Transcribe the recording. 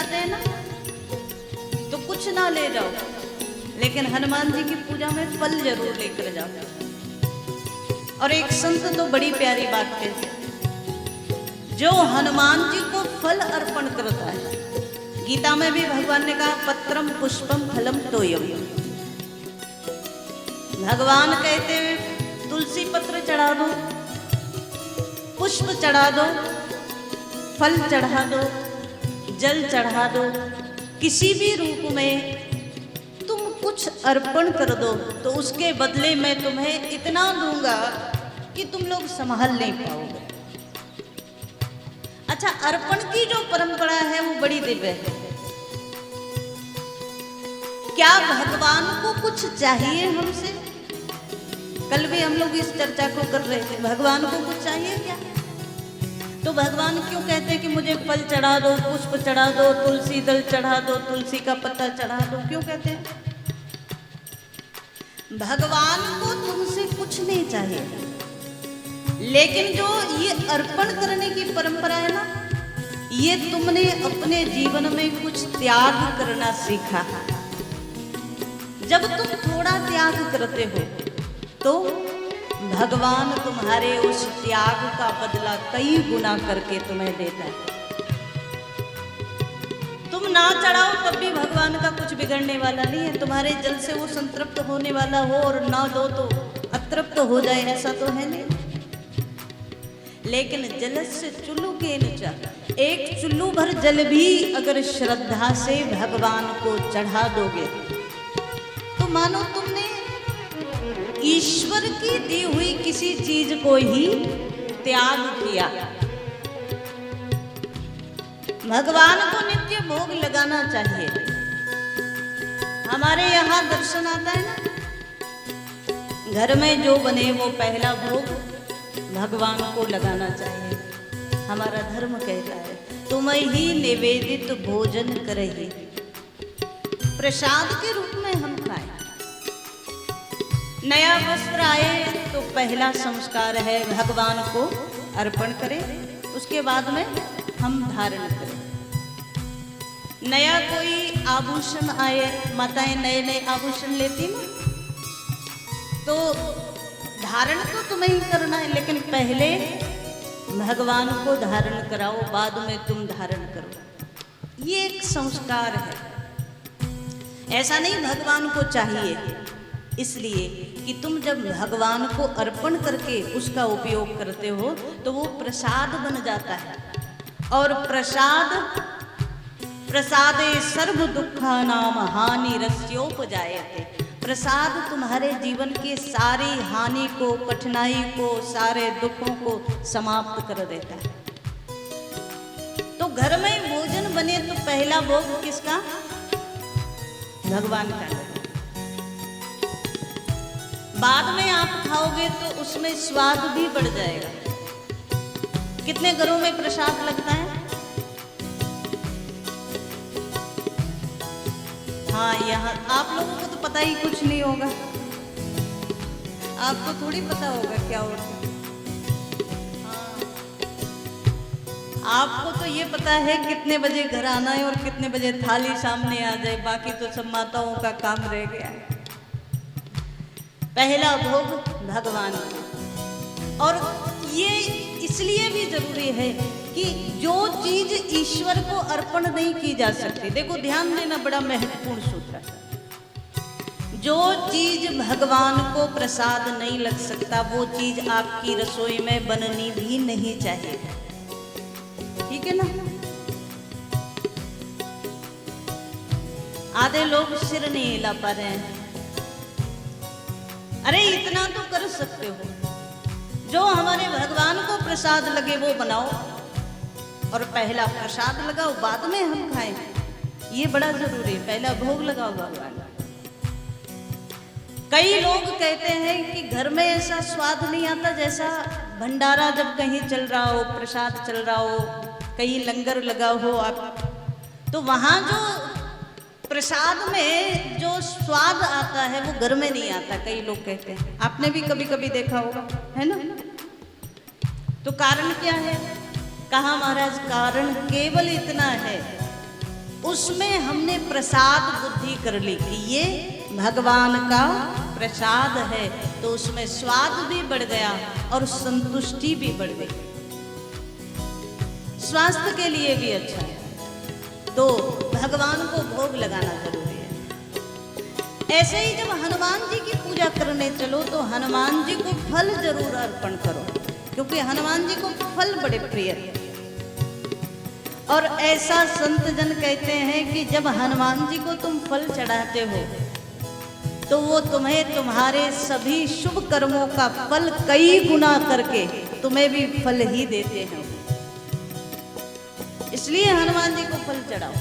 जाते हैं ना, तो कुछ ना ले जाओ, लेकिन हनुमान जी की पूजा में फल जरूर लेकर जाओ। और एक संत तो बड़ी प्यारी बात कहते हैं, जो हनुमान जी को फल अर्पण करता है, गीता में भी भगवान ने कहा पत्रम पुष्पम फलम तोयम। भगवान कहते हैं तुलसी पत्र चढ़ा दो, पुष्प चढ़ा दो, फल चढ़ा दो, जल चढ़ा दो, किसी भी रूप में तुम कुछ अर्पण कर दो तो उसके बदले मैं तुम्हें इतना दूंगा कि तुम लोग संभाल नहीं पाओगे। अच्छा, अर्पण की जो परंपरा है वो बड़ी दिव्य है। क्या भगवान को कुछ चाहिए हमसे? कल भी हम लोग इस चर्चा को कर रहे थे, भगवान को कुछ चाहिए क्या? तो भगवान क्यों कहते हैं कि मुझे फल चढ़ा दो, पुष्प चढ़ा दो, तुलसी दल चढ़ा दो, तुलसी का पत्ता चढ़ा दो? क्यों कहते हैं? भगवान को तुमसे कुछ नहीं चाहिए, लेकिन जो ये अर्पण करने की परंपरा है ना, ये तुमने अपने जीवन में कुछ त्याग करना सीखा। जब तुम थोड़ा त्याग करते हो तो भगवान तुम्हारे उस त्याग का बदला कई गुना करके तुम्हें देता है। तुम ना चढ़ाओ तब भी भगवान का कुछ बिगड़ने वाला नहीं है। तुम्हारे जल से वो संतृप्त होने वाला हो और ना दो तो अतृप्त हो जाए, ऐसा तो है नहीं। लेकिन जलस्य चुल्लू के नीचा, एक चुल्लू भर जल भी अगर श्रद्धा से भगवान को चढ़ा दोगे तो मानो तुमने ईश्वर की दी हुई किसी चीज को ही त्याग किया। भगवान को नित्य भोग लगाना चाहिए। हमारे यहाँ दर्शन आता है ना, घर में जो बने वो पहला भोग भगवान को लगाना चाहिए। हमारा धर्म कहता है तुम्हें ही निवेदित भोजन करही, प्रसाद के रूप में हम खाएं। नया वस्त्र आए तो पहला संस्कार है भगवान को अर्पण करें, उसके बाद में हम धारण करें। नया कोई आभूषण आए, माताएं नए नए आभूषण लेती ना, तो धारण तो तुम्हें ही करना है, लेकिन पहले भगवान को धारण कराओ, बाद में तुम धारण करो। ये एक संस्कार है। ऐसा नहीं भगवान को चाहिए, इसलिए कि तुम जब भगवान को अर्पण करके उसका उपयोग करते हो तो वो प्रसाद बन जाता है। और प्रसादे सर्व दुखानाम हानि रस्योपजायते। प्रसाद तुम्हारे जीवन के सारी हानि को, कठिनाई को, सारे दुखों को समाप्त कर देता है। तो घर में भोजन बने तो पहला भोग किसका? भगवान का। बाद में आप खाओगे तो उसमें स्वाद भी बढ़ जाएगा। कितने घरों में प्रसाद लगता है? हाँ, यहाँ आप लोगों को तो पता ही कुछ नहीं होगा, आपको थोड़ी पता होगा क्या होता है। हाँ, आपको तो ये पता है कितने बजे घर आना है और कितने बजे थाली सामने आ जाए, बाकी तो सब माताओं का काम रह गया है। पहला भोग भगवान का। और ये इसलिए भी जरूरी है कि जो चीज ईश्वर को अर्पण नहीं की जा सकती, देखो ध्यान देना, बड़ा महत्वपूर्ण सूत्र है। जो चीज भगवान को प्रसाद नहीं लग सकता वो चीज आपकी रसोई में बननी भी नहीं चाहिए। ठीक है ना? आधे लोग सिर नहीं हिला पा रहे हैं। अरे इतना तो कर सकते हो, जो हमारे भगवान को प्रसाद लगे वो बनाओ और पहला प्रसाद लगाओ, बाद में हम खाएं। ये बड़ा जरूरी है, पहला भोग लगाओ भगवान। कई लोग कहते हैं कि घर में ऐसा स्वाद नहीं आता जैसा भंडारा जब कहीं चल रहा हो, प्रसाद चल रहा हो, कहीं लंगर लगा हो आप, तो वहां जो प्रसाद में जो स्वाद आता है वो घर में नहीं आता, कई लोग कहते हैं। आपने भी कभी कभी देखा होगा, है ना? तो कारण क्या है? कहा महाराज, कारण केवल इतना है उसमें हमने प्रसाद बुद्धि कर ली कि ये भगवान का प्रसाद है, तो उसमें स्वाद भी बढ़ गया और संतुष्टि भी बढ़ गई, स्वास्थ्य के लिए भी अच्छा है। तो भगवान को भोग लगाना जरूरी है। ऐसे ही जब हनुमान जी की पूजा करने चलो तो हनुमान जी को फल जरूर अर्पण करो, क्योंकि हनुमान जी को फल बड़े प्रिय है। और ऐसा संत जन कहते हैं कि जब हनुमान जी को तुम फल चढ़ाते हो तो वो तुम्हें तुम्हारे सभी शुभ कर्मों का फल कई गुना करके तुम्हें भी फल ही देते हैं। इसलिए हनुमान जी को फल चढ़ाओ।